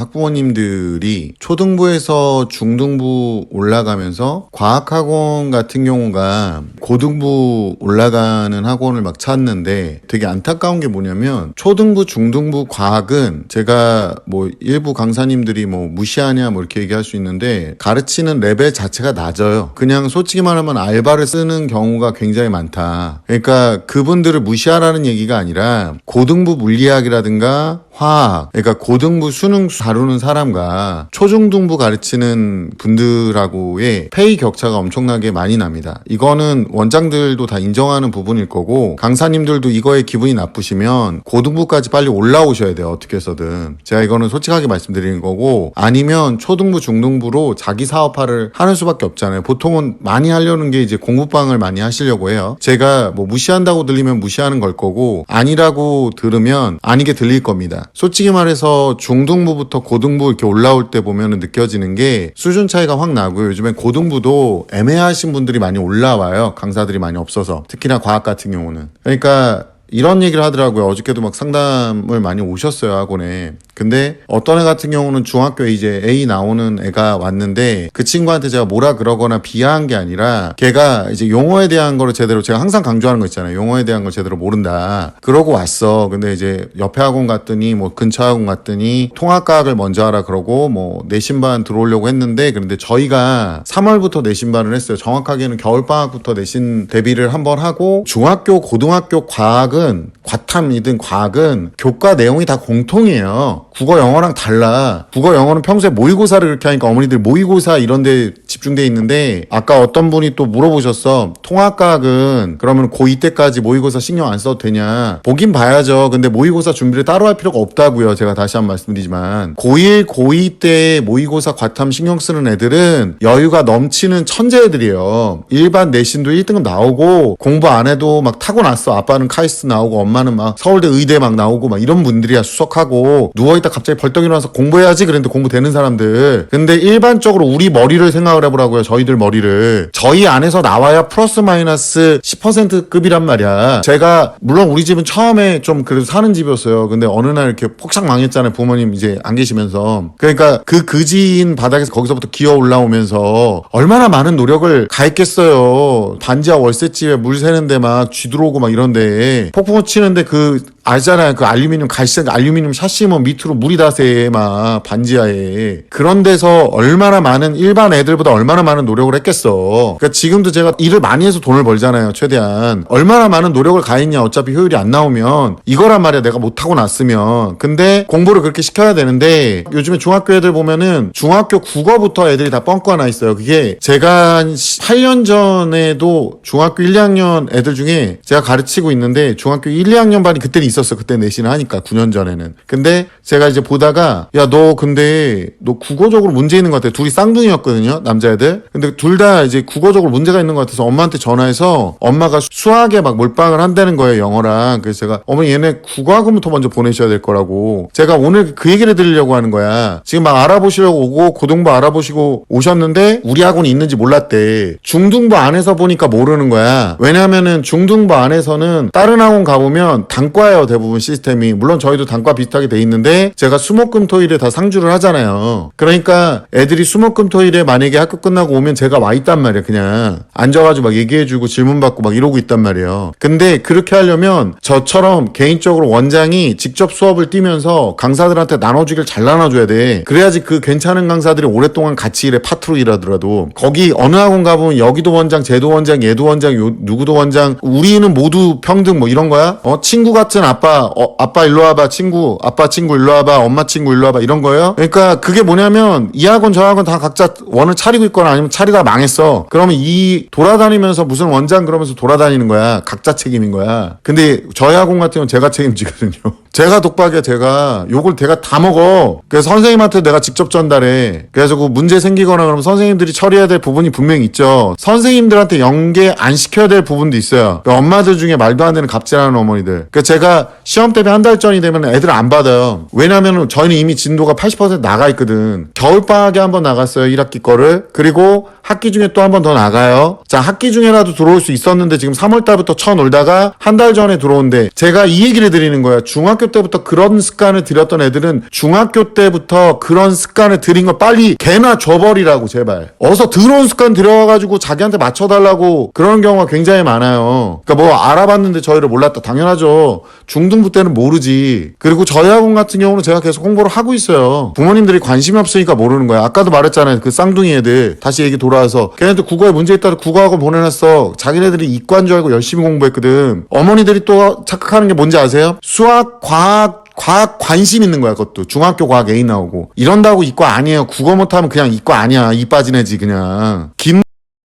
학부모님들이 초등부에서 중등부 올라가면서 과학학원 같은 경우가 고등부 올라가는 학원을 막 찾는데 되게 안타까운 게 뭐냐면 초등부, 중등부 과학은 제가 뭐 일부 강사님들이 뭐 무시하냐 뭐 이렇게 얘기할 수 있는데 가르치는 레벨 자체가 낮아요. 그냥 솔직히 말하면 알바를 쓰는 경우가 굉장히 많다. 그러니까 그분들을 무시하라는 얘기가 아니라 고등부 물리학이라든가 화학, 그러니까 고등부 수능 다루는 사람과 초중등부 가르치는 분들하고의 페이 격차가 엄청나게 많이 납니다. 이거는 원장들도 다 인정하는 부분일 거고 강사님들도 이거에 기분이 나쁘시면 고등부까지 빨리 올라오셔야 돼요. 어떻게 해서든. 제가 이거는 솔직하게 말씀드리는 거고 아니면 초등부, 중등부로 자기 사업화를 하는 수밖에 없잖아요. 보통은 많이 하려는 게 이제 공부방을 많이 하시려고 해요. 제가 뭐 무시한다고 들리면 무시하는 걸 거고 아니라고 들으면 아니게 들릴 겁니다. 솔직히 말해서 중등부부터 고등부 이렇게 올라올 때 보면 느껴지는 게 수준 차이가 확 나고요. 요즘엔 고등부도 애매하신 분들이 많이 올라와요. 강사들이 많이 없어서. 특히나 과학 같은 경우는. 그러니까 이런 얘기를 하더라고요. 어저께도 막 상담을 많이 오셨어요, 학원에. 근데 어떤 애 같은 경우는 중학교에 이제 A 나오는 애가 왔는데 그 친구한테 제가 뭐라 그러거나 비하한 게 아니라 걔가 이제 용어에 대한 거를 제대로 제가 항상 강조하는 거 있잖아요. 용어에 대한 걸 제대로 모른다. 그러고 왔어. 근데 이제 옆에 학원 갔더니 뭐 근처 학원 갔더니 통합과학을 먼저 하라 그러고 뭐 내신반 들어오려고 했는데 그런데 저희가 3월부터 내신반을 했어요. 정확하게는 겨울방학부터 내신 대비를 한번 하고 중학교, 고등학교 과학은 과탐이든 과학은 교과 내용이 다 공통이에요. 국어 영어랑 달라. 국어 영어는 평소에 모의고사를 그렇게 하니까 어머니들 모의고사 이런 데 집중돼 있는데 아까 어떤 분이 또 물어보셨어. 통합과학은 그러면 고2 때까지 모의고사 신경 안 써도 되냐. 보긴 봐야죠. 근데 모의고사 준비를 따로 할 필요가 없다고요. 제가 다시 한번 말씀드리지만 고1, 고2 때 모의고사 과탐 신경 쓰는 애들은 여유가 넘치는 천재 애들이에요. 일반 내신도 1등급 나오고 공부 안 해도 막 타고났어. 아빠는 카이스트 나오고 엄마는 막 서울대 의대 막 나오고 막 이런 분들이야. 수석하고 누워있다 갑자기 벌떡 일어나서 공부해야지 그랬는데 공부되는 사람들. 근데 일반적으로 우리 머리를 생각을 해보라고요. 저희들 머리를. 저희 안에서 나와야 플러스 마이너스 10%급이란 말이야. 제가 물론 우리 집은 처음에 좀 그래도 사는 집이었어요. 근데 어느 날 이렇게 폭삭 망했잖아요. 부모님 이제 안 계시면서. 그러니까 그 그지인 바닥에서 거기서부터 기어 올라오면서 얼마나 많은 노력을 가했겠어요. 반지하 월세집에 물 새는데 막 쥐 들어오고 막 이런데 폭풍우 치는데 그 알잖아요. 그 알루미늄 갈색 알루미늄 샷시 뭐 밑으로 물이 다 새 막 반지하에. 그런 데서 얼마나 많은 일반 애들보다 얼마나 많은 노력을 했겠어. 그러니까 지금도 제가 일을 많이 해서 돈을 벌잖아요. 최대한. 얼마나 많은 노력을 가했냐. 어차피 효율이 안 나오면 이거란 말이야. 내가 못하고 났으면. 근데 공부를 그렇게 시켜야 되는데 요즘에 중학교 애들 보면은 중학교 국어부터 애들이 다 뻥꾸 하나 있어요. 그게 제가 한 8년 전에도 중학교 1, 2학년 애들 중에 제가 가르치고 있는데 중학교 1, 2학년 반이 그때는 있었어. 그때 내신을 하니까 9년 전에는. 근데 제가 이제 보다가 야 너 근데 너 국어적으로 문제 있는 것 같아. 둘이 쌍둥이였거든요. 남자애들. 근데 둘 다 이제 국어적으로 문제가 있는 것 같아서 엄마한테 전화해서 엄마가 수학에 막 몰빵을 한다는 거예요. 영어랑. 그래서 제가 어머니 얘네 국어학원부터 먼저 보내셔야 될 거라고. 제가 오늘 그 얘기를 드리려고 하는 거야. 지금 막 알아보시려고 오고 고등부 알아보시고 오셨는데 우리 학원이 있는지 몰랐대. 중등부 안에서 보니까 모르는 거야. 왜냐면은 중등부 안에서는 다른 학원 가보면 단과예요. 대부분 시스템이. 물론 저희도 단과 비슷하게 돼 있는데 제가 수목금토일에 다 상주를 하잖아요. 그러니까 애들이 수목금토일에 만약에 학교 끝나고 오면 제가 와 있단 말이에요. 그냥 앉아가지고 막 얘기해주고 질문받고 막 이러고 있단 말이에요. 근데 그렇게 하려면 저처럼 개인적으로 원장이 직접 수업을 뛰면서 강사들한테 나눠주길 잘 나눠줘야 돼. 그래야지 그 괜찮은 강사들이 오랫동안 같이 일해. 파트로 일하더라도. 거기 어느 학원 가보면 여기도 원장, 쟤도 원장, 얘도 원장, 누구도 원장. 우리는 모두 평등 뭐 이런 거야? 친구 같은 아빠, 아빠 일로 와봐. 친구, 아빠 친구 일로 와봐. 엄마 친구 일로 와봐. 이런 거예요. 그러니까 그게 뭐냐면 이 학원 저 학원 다 각자 원을 차리고 있거나 아니면 차리다 망했어. 그러면 이 돌아다니면서 무슨 원장 그러면서 돌아다니는 거야. 각자 책임인 거야. 근데 저희 학원 같은 경우는 제가 책임지거든요. 제가 독박이야. 제가 욕을 제가 다 먹어. 그래서 선생님한테 내가 직접 전달해. 그래서 그 문제 생기거나 그러면 선생님들이 처리해야 될 부분이 분명히 있죠. 선생님들한테 연계 안 시켜야 될 부분도 있어요. 그 엄마들 중에 말도 안 되는 갑질하는 어머니들. 그러니까 제가 제가 시험 대비 한 달 전이 되면 애들 안 받아요. 왜냐면 저희는 이미 진도가 80% 나가 있거든. 겨울방학에 한번 나갔어요. 1학기 거를. 그리고 학기 중에 또 한 번 더 나가요. 자, 학기 중에라도 들어올 수 있었는데 지금 3월 달부터 쳐놀다가 한 달 전에 들어온대. 제가 이 얘기를 드리는 거야. 중학교 때부터 그런 습관을 들였던 애들은 중학교 때부터 그런 습관을 들인 거 빨리 개나 줘버리라고 제발. 어서 들어온 습관 들여와가지고 자기한테 맞춰달라고 그런 경우가 굉장히 많아요. 그러니까 뭐 알아봤는데 저희를 몰랐다. 당연하죠. 중등부 때는 모르지. 그리고 저희 학원 같은 경우는 제가 계속 홍보를 하고 있어요. 부모님들이 관심이 없으니까 모르는 거야. 아까도 말했잖아요. 그 쌍둥이 애들. 다시 얘기 돌아와서 걔네들 국어에 문제 있다고 국어학원 보내놨어. 자기네들이 이과인 줄 알고 열심히 공부했거든. 어머니들이 또 착각하는 게 뭔지 아세요? 수학, 과학 관심 있는 거야. 그것도 중학교 과학 A 나오고 이런다고 이과 아니에요. 국어 못하면 그냥 이과 아니야. 이 빠진 애지 그냥.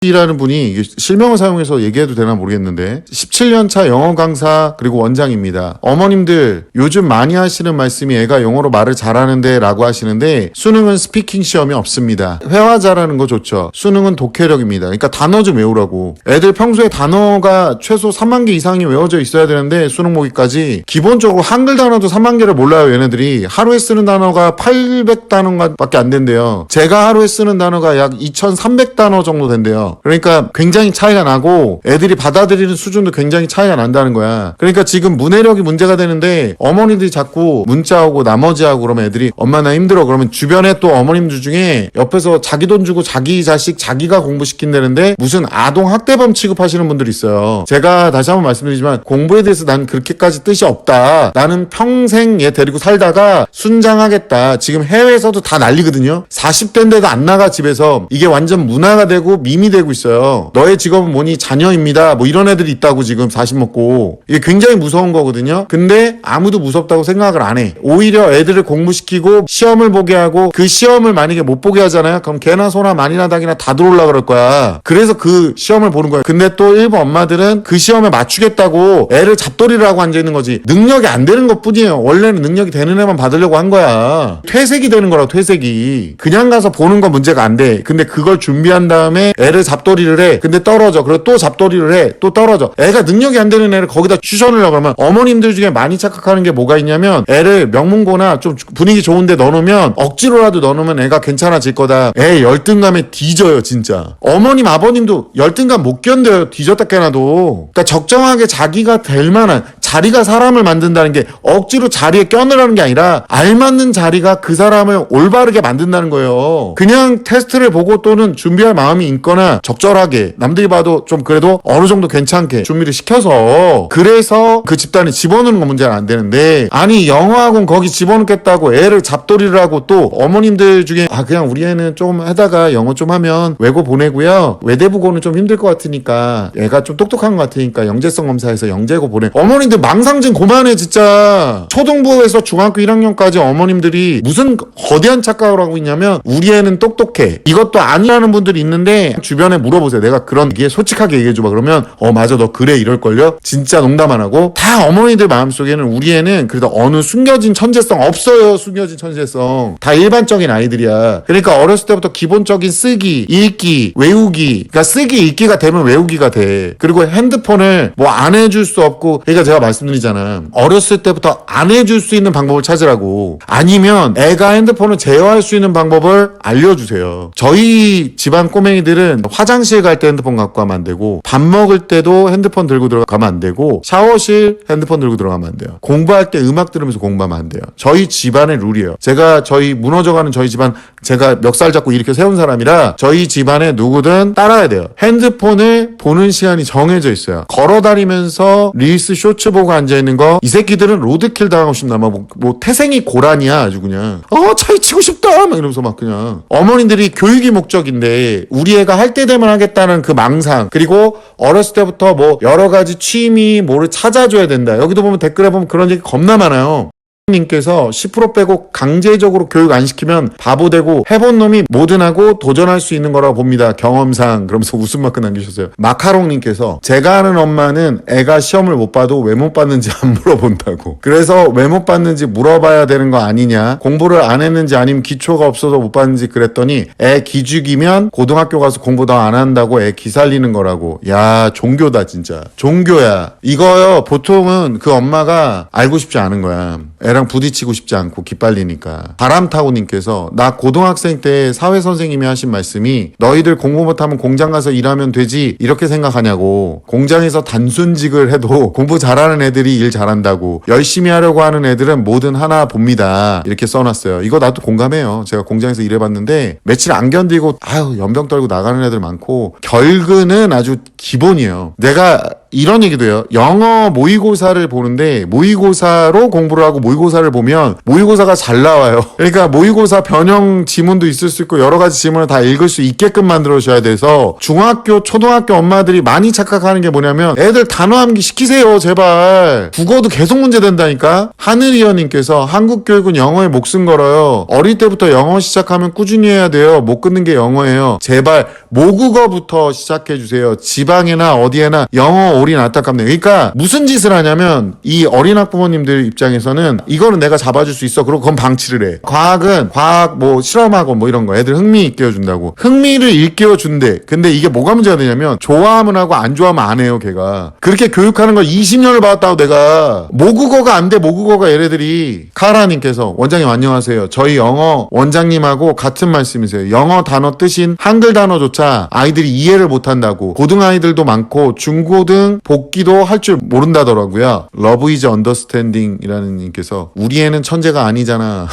이라는 분이 실명을 사용해서 얘기해도 되나 모르겠는데 17년차 영어 강사 그리고 원장입니다. 어머님들 요즘 많이 하시는 말씀이 애가 영어로 말을 잘하는데 라고 하시는데 수능은 스피킹 시험이 없습니다. 회화 잘하는 거 좋죠. 수능은 독해력입니다. 그러니까 단어 좀 외우라고. 애들 평소에 단어가 최소 3만 개 이상이 외워져 있어야 되는데 수능 모기까지 기본적으로 한글 단어도 3만 개를 몰라요. 얘네들이 하루에 쓰는 단어가 800단어밖에 안 된대요. 제가 하루에 쓰는 단어가 약 2300단어 정도 된대요. 그러니까 굉장히 차이가 나고 애들이 받아들이는 수준도 굉장히 차이가 난다는 거야. 그러니까 지금 문해력이 문제가 되는데 어머니들이 자꾸 문자 오고 나머지 하고 그러면 애들이 엄마 나 힘들어 그러면 주변에 또 어머님들 중에 옆에서 자기 돈 주고 자기 자식 자기가 공부시킨다는데 무슨 아동 학대범 취급하시는 분들이 있어요. 제가 다시 한번 말씀드리지만 공부에 대해서 난 그렇게까지 뜻이 없다. 나는 평생 얘 데리고 살다가 순장하겠다. 지금 해외에서도 다 난리거든요. 40대인데도 안 나가 집에서. 이게 완전 문화가 되고 밈이 되고 있어요. 너의 직업은 뭐니? 자녀입니다. 뭐 이런 애들이 있다고 지금 40 먹고. 이게 굉장히 무서운 거거든요. 근데 아무도 무섭다고 생각을 안 해. 오히려 애들을 공부시키고 시험을 보게 하고 그 시험을 만약에 못 보게 하잖아요. 그럼 개나 소나 마니나 닭이나 다 들어올라 그럴 거야. 그래서 그 시험을 보는 거야. 근데 또 일부 엄마들은 그 시험에 맞추겠다고 애를 잡돌이를 하고 앉아있는 거지. 능력이 안 되는 것 뿐이에요. 원래는 능력이 되는 애만 받으려고 한 거야. 퇴색이 되는 거라고 퇴색이. 그냥 가서 보는 건 문제가 안 돼. 근데 그걸 준비한 다음에 애를 잡돌이를 해. 근데 떨어져. 그리고 또 잡돌이를 해. 또 떨어져. 애가 능력이 안 되는 애를 거기다 추천을 하면 어머님들 중에 많이 착각하는 게 뭐가 있냐면 애를 명문고나 좀 분위기 좋은데 넣어놓으면 억지로라도 넣어놓으면 애가 괜찮아질 거다. 애 열등감에 뒤져요 진짜. 어머님 아버님도 열등감 못 견뎌요. 뒤졌다 깨나도. 그러니까 적정하게 자기가 될 만한 자리가 사람을 만든다는 게 억지로 자리에 껴넣으라는 게 아니라 알맞는 자리가 그 사람을 올바르게 만든다는 거예요. 그냥 테스트를 보고 또는 준비할 마음이 있거나 적절하게 남들이 봐도 좀 그래도 어느 정도 괜찮게 준비를 시켜서 그래서 그 집단에 집어넣는 건 문제가 안 되는데 아니 영어학원 거기 집어넣겠다고 애를 잡돌이를 하고 또 어머님들 중에 그냥 우리 애는 좀 하다가 영어 좀 하면 외고 보내고요. 외대부고는 좀 힘들 것 같으니까 애가 좀 똑똑한 것 같으니까 영재성 검사해서 영재고 보내. 어머님들 망상증 그만해 진짜. 초등부에서 중학교 1학년까지 어머님들이 무슨 거대한 착각을 하고 있냐면 우리 애는 똑똑해. 이것도 아니라는 분들이 있는데 주변에 물어보세요. 내가 그런 얘기에 솔직하게 얘기해줘봐. 그러면 맞아 너 그래 이럴걸요? 진짜 농담 안 하고 다 어머니들 마음속에는 우리 애는 그래도 어느 숨겨진 천재성 없어요. 숨겨진 천재성. 다 일반적인 아이들이야. 그러니까 어렸을 때부터 기본적인 쓰기, 읽기, 외우기. 그러니까 쓰기, 읽기가 되면 외우기가 돼. 그리고 핸드폰을 뭐 안 해줄 수 없고 그러니까 제가 말씀드리잖아. 어렸을 때부터 안 해줄 수 있는 방법을 찾으라고. 아니면 애가 핸드폰을 제어할 수 있는 방법을 알려주세요. 저희 집안 꼬맹이들은 화장실 갈 때 핸드폰 갖고 가면 안 되고 밥 먹을 때도 핸드폰 들고 들어가면 안 되고 샤워실 핸드폰 들고 들어가면 안 돼요. 공부할 때 음악 들으면서 공부하면 안 돼요. 저희 집안의 룰이에요. 제가 저희 무너져가는 저희 집안 제가 멱살 잡고 이렇게 세운 사람이라 저희 집안에 누구든 따라야 돼요. 핸드폰을 보는 시간이 정해져 있어요. 걸어다니면서 릴스 쇼츠 보고 앉아있는 거 이 새끼들은 로드킬 당하고 싶나 뭐 태생이 고란이야 아주 그냥 차이 치고 싶다 막 이러면서 막 그냥 어머님들이 교육이 목적인데 우리 애가 할 때 되면 하겠다는 그 망상 그리고 어렸을 때부터 뭐 여러 가지 취미 뭐를 찾아줘야 된다. 여기도 보면 댓글에 보면 그런 얘기 겁나 많아요. 님께서 10% 빼고 강제적으로 교육 안 시키면 바보 되고 해본 놈이 뭐든 하고 도전할 수 있는 거라고 봅니다. 경험상. 그러면서 웃음마크 남기셨어요. 마카롱님께서 제가 아는 엄마는 애가 시험을 못 봐도 왜 못 봤는지 안 물어본다고. 그래서 왜 못 봤는지 물어봐야 되는 거 아니냐. 공부를 안 했는지 아니면 기초가 없어서 못 봤는지 그랬더니 애 기죽이면 고등학교 가서 공부 더 안 한다고 애 기살리는 거라고. 야, 종교다 진짜. 종교야. 이거요 보통은 그 엄마가 알고 싶지 않은 거야. 애랑 부딪히고 싶지 않고 기빨리니까. 바람타고님께서 나 고등학생 때 사회선생님이 하신 말씀이 너희들 공부 못하면 공장 가서 일하면 되지 이렇게 생각하냐고. 공장에서 단순직을 해도 공부 잘하는 애들이 일 잘한다고. 열심히 하려고 하는 애들은 뭐든 하나 봅니다. 이렇게 써놨어요. 이거 나도 공감해요. 제가 공장에서 일해봤는데 며칠 안 견디고 아유 연병 떨고 나가는 애들 많고 결근은 아주 기본이에요. 내가 이런 얘기도 해요. 영어 모의고사를 보는데 모의고사로 공부를 하고 모의고사를 보면 모의고사가 잘 나와요. 그러니까 모의고사 변형 지문도 있을 수 있고 여러 가지 지문을 다 읽을 수 있게끔 만들어줘야 돼서 중학교, 초등학교 엄마들이 많이 착각하는 게 뭐냐면 애들 단어 암기 시키세요 제발. 국어도 계속 문제 된다니까. 하늘이여님께서 한국 교육은 영어에 목숨 걸어요. 어릴 때부터 영어 시작하면 꾸준히 해야 돼요. 못 끊는 게 영어예요. 제발 모국어부터 시작해주세요. 지방이나 어디에나 영어 올인 안타깝네요. 그러니까 무슨 짓을 하냐면 이 어린 학부모님들 입장에서는 이거는 내가 잡아줄 수 있어. 그리고 그건 방치를 해. 과학은 과학 뭐 실험학원 뭐 이런 거 애들 흥미 일깨워준다고. 흥미를 일깨워준대. 근데 이게 뭐가 문제가 되냐면 좋아하면 하고 안 좋아하면 안 해요 걔가. 그렇게 교육하는 걸 20년을 받았다고 내가. 모국어가 안 돼. 모국어가 얘네들이. 카라님께서 원장님 안녕하세요. 저희 영어 원장님하고 같은 말씀이세요. 영어 단어 뜻인 한글 단어조차 아이들이 이해를 못한다고. 고등 아이들도 많고 중고등 복귀도 할 줄 모른다더라고요. Love is understanding 이라는 님께서 우리 애는 천재가 아니잖아.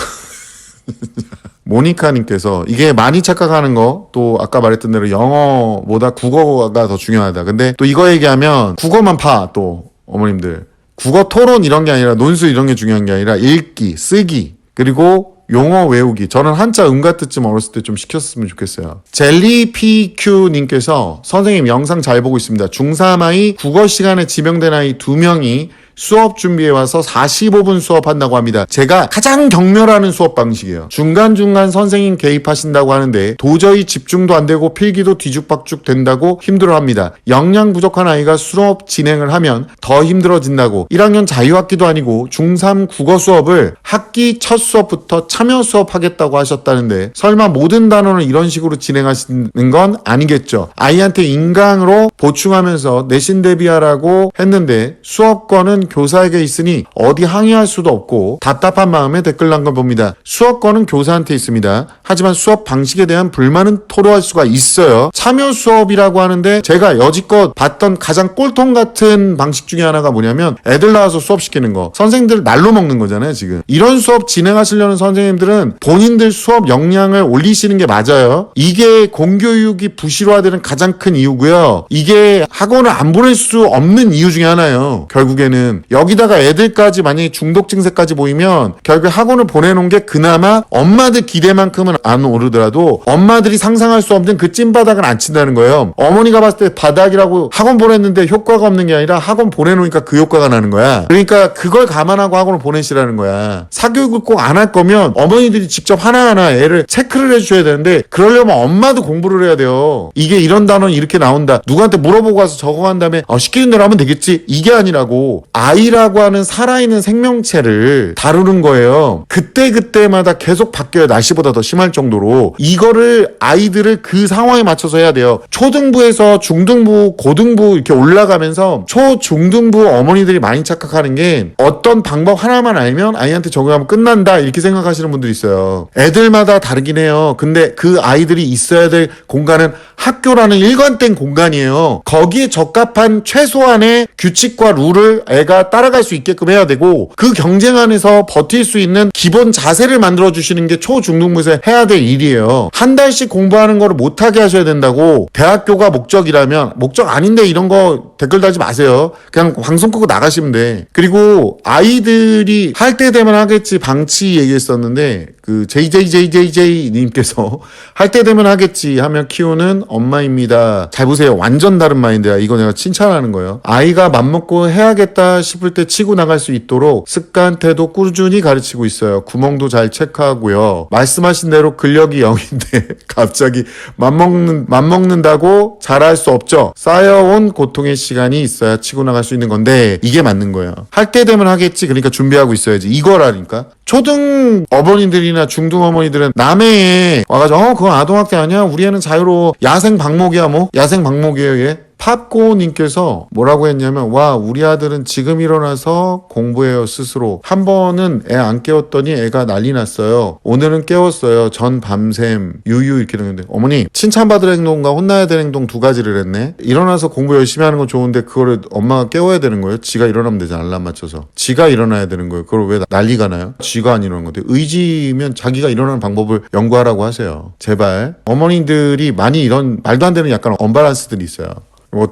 모니카님께서 이게 많이 착각하는 거 또 아까 말했던 대로 영어보다 국어가 더 중요하다. 근데 또 이거 얘기하면 국어만 파 또 어머님들. 국어 토론 이런 게 아니라 논술 이런 게 중요한 게 아니라 읽기, 쓰기 그리고 용어 외우기. 저는 한자 음가뜻쯤 어렸을 때 좀 시켰으면 좋겠어요. 젤리PQ님께서 선생님 영상 잘 보고 있습니다. 중3 아이 국어 시간에 지명된 아이 2명이 수업 준비해 와서 45분 수업한다고 합니다. 제가 가장 경멸하는 수업 방식이에요. 중간중간 선생님 개입하신다고 하는데 도저히 집중도 안 되고 필기도 뒤죽박죽 된다고 힘들어합니다. 역량 부족한 아이가 수업 진행을 하면 더 힘들어진다고. 1학년 자유학기도 아니고 중3 국어 수업을 학기 첫 수업부터 참여 수업하겠다고 하셨다는데 설마 모든 단원을 이런 식으로 진행하시는 건 아니겠죠. 아이한테 인강으로 보충하면서 내신 대비하라고 했는데 수업권은 교사에게 있으니 어디 항의할 수도 없고 답답한 마음에 댓글 난 걸 봅니다. 수업권은 교사한테 있습니다. 하지만 수업 방식에 대한 불만은 토로할 수가 있어요. 참여 수업이라고 하는데 제가 여지껏 봤던 가장 꼴통 같은 방식 중에 하나가 뭐냐면 애들 나와서 수업시키는 거. 선생님들 날로 먹는 거잖아요 지금. 이런 수업 진행하시려는 선생님들은 본인들 수업 역량을 올리시는 게 맞아요. 이게 공교육이 부실화되는 가장 큰 이유고요. 이게 학원을 안 보낼 수 없는 이유 중에 하나예요. 결국에는 여기다가 애들까지 만약에 중독 증세까지 보이면 결국 학원을 보내놓은 게 그나마 엄마들 기대만큼은 안 오르더라도 엄마들이 상상할 수 없는 그 찐바닥은 안 친다는 거예요. 어머니가 봤을 때 바닥이라고 학원 보냈는데 효과가 없는 게 아니라 학원 보내놓으니까 그 효과가 나는 거야. 그러니까 그걸 감안하고 학원을 보내시라는 거야. 사교육을 꼭 안 할 거면 어머니들이 직접 하나하나 애를 체크를 해주셔야 되는데 그러려면 엄마도 공부를 해야 돼요. 이게 이런 단어는 이렇게 나온다. 누구한테 물어보고 와서 적어간 다음에 시키는 대로 하면 되겠지. 이게 아니라고. 아이라고 하는 살아있는 생명체를 다루는 거예요. 그때그때마다 계속 바뀌어요. 날씨보다 더 심할 정도로. 이거를 아이들을 그 상황에 맞춰서 해야 돼요. 초등부에서 중등부, 고등부 이렇게 올라가면서 초중등부 어머니들이 많이 착각하는 게 어떤 방법 하나만 알면 아이한테 적용하면 끝난다 이렇게 생각하시는 분들이 있어요. 애들마다 다르긴 해요. 근데 그 아이들이 있어야 될 공간은 학교라는 일관된 공간이에요. 거기에 적합한 최소한의 규칙과 룰을 애가 따라갈 수 있게끔 해야 되고 그 경쟁 안에서 버틸 수 있는 기본 자세를 만들어 주시는 게 초중등부에서 해야 될 일이에요. 한 달씩 공부하는 거를 못하게 하셔야 된다고. 대학교가 목적이라면 목적 아닌데 이런 거 댓글 달지 마세요. 그냥 방송 끄고 나가시면 돼. 그리고 아이들이 할 때 되면 하겠지 방치 얘기했었는데 그 JJJJJ 님께서 할 때 되면 하겠지 하며 키우는 엄마입니다. 잘 보세요. 완전 다른 마인드야. 이거 내가 칭찬하는 거예요. 아이가 맘먹고 해야겠다 싶을 때 치고 나갈 수 있도록 습관, 태도 꾸준히 가르치고 있어요. 구멍도 잘 체크하고요. 말씀하신 대로 근력이 0인데 갑자기 맘먹는다고 잘할 수 없죠. 쌓여온 고통의 시간이 있어야 치고 나갈 수 있는 건데 이게 맞는 거예요. 할 때 되면 하겠지. 그러니까 준비하고 있어야지. 이거라니까. 초등 어머니들이나 중등 어머니들은 남해에 와가지고 그건 아동학대 아니야? 우리 애는 자유로워. 야생 방목이야 뭐? 야생 방목이에요 얘? 팝고님께서 뭐라고 했냐면 와 우리 아들은 지금 일어나서 공부해요 스스로. 한 번은 애 안 깨웠더니 애가 난리 났어요. 오늘은 깨웠어요. 전 밤샘 유유 이렇게 되는데 어머니 칭찬받을 행동과 혼나야 될 행동 두 가지를 했네. 일어나서 공부 열심히 하는 건 좋은데 그거를 엄마가 깨워야 되는 거예요? 지가 일어나면 되잖아. 알람 맞춰서. 지가 일어나야 되는 거예요. 그걸 왜 난리가 나요? 지가 안 일어나는 건데 의지면 자기가 일어나는 방법을 연구하라고 하세요. 제발. 어머니들이 많이 이런 말도 안 되는 약간 언밸런스들이 있어요.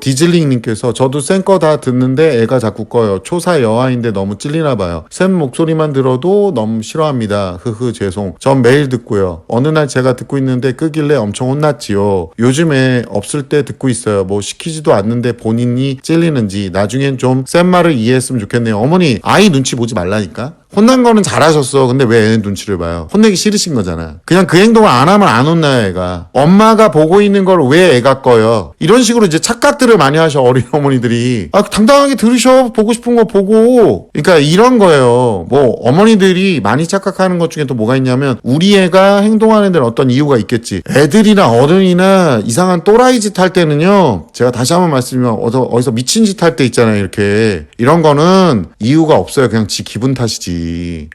디즐링님께서 저도 쌩 거 다 듣는데 애가 자꾸 꺼요. 초사 여아인데 너무 찔리나 봐요. 쌤 목소리만 들어도 너무 싫어합니다. 죄송. 전 매일 듣고요. 어느 날 제가 듣고 있는데 끄길래 엄청 혼났지요. 요즘에 없을 때 듣고 있어요. 뭐 시키지도 않는데 본인이 찔리는지 나중엔 좀 쌤 말을 이해했으면 좋겠네요. 어머니 아이 눈치 보지 말라니까. 혼난 거는 잘하셨어. 근데 왜 애 눈치를 봐요? 혼내기 싫으신 거잖아. 그냥 그 행동을 안 하면 안 혼나요, 애가. 엄마가 보고 있는 걸 왜 애가 꺼요? 이런 식으로 이제 착각들을 많이 하셔, 어린 어머니들이. 당당하게 들으셔. 보고 싶은 거 보고. 그러니까 이런 거예요. 뭐, 어머니들이 많이 착각하는 것 중에 또 뭐가 있냐면, 우리 애가 행동하는 데는 어떤 이유가 있겠지. 애들이나 어른이나 이상한 또라이 짓 할 때는요, 제가 다시 한번 말씀드리면, 어디서 미친 짓 할 때 있잖아요, 이렇게. 이런 거는 이유가 없어요. 그냥 지 기분 탓이지.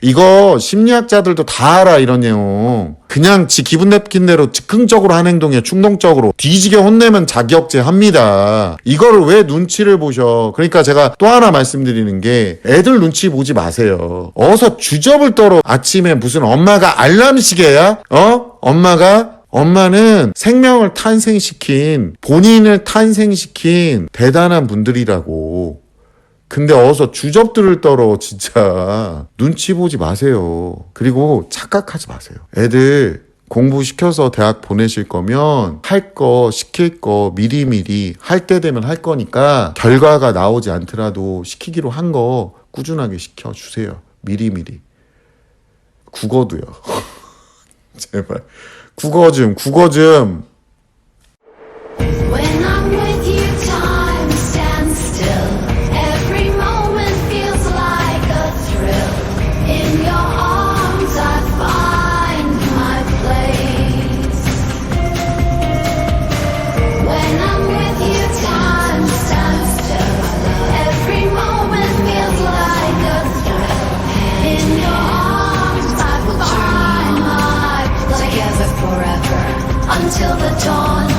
이거 심리학자들도 다 알아 이런 내용. 그냥 지 기분 내킨 대로 즉흥적으로 하는 행동이에요. 충동적으로. 뒤지게 혼내면 자격제 합니다. 이거를 왜 눈치를 보셔. 그러니까 제가 또 하나 말씀드리는 게 애들 눈치 보지 마세요. 어서 주접을 떨어. 아침에 무슨 엄마가 알람 시계야? 엄마는 생명을 탄생시킨 본인을 탄생시킨 대단한 분들이라고. 근데 어서 주접들을 떨어. 진짜 눈치 보지 마세요. 그리고 착각하지 마세요. 애들 공부시켜서 대학 보내실 거면 할 거 시킬 거 미리미리 할 때 되면 할 거니까 결과가 나오지 않더라도 시키기로 한 거 꾸준하게 시켜주세요. 미리미리. 국어도요. 제발 국어 좀 When I'm with you, time stands still. Every moment feels like a thrill. In your arms, I find my place. When I'm with you, time stands still. Every moment feels like a thrill. In your arms, I find my place. Together forever until the dawn.